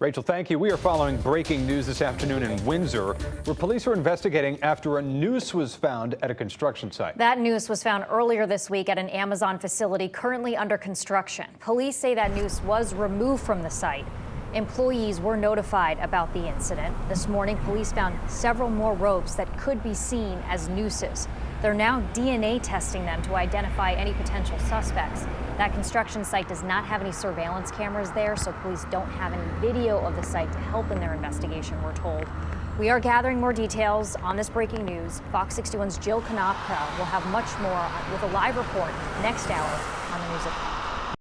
Rachel, thank you. We are following breaking news this afternoon in Windsor, where police are investigating after a noose was found at a construction site. That noose was found earlier this week at an Amazon facility currently under construction. Police say that noose was removed from the site. Employees were notified about the incident. This morning, police found several more ropes that could be seen as nooses. They're now DNA testing them to identify any potential suspects. That construction site does not have any surveillance cameras there, so police don't have any video of the site to help in their investigation, we're told. We are gathering more details on this breaking news. Fox 61's Jill Knopka will have much more with a live report next hour on the News at 5.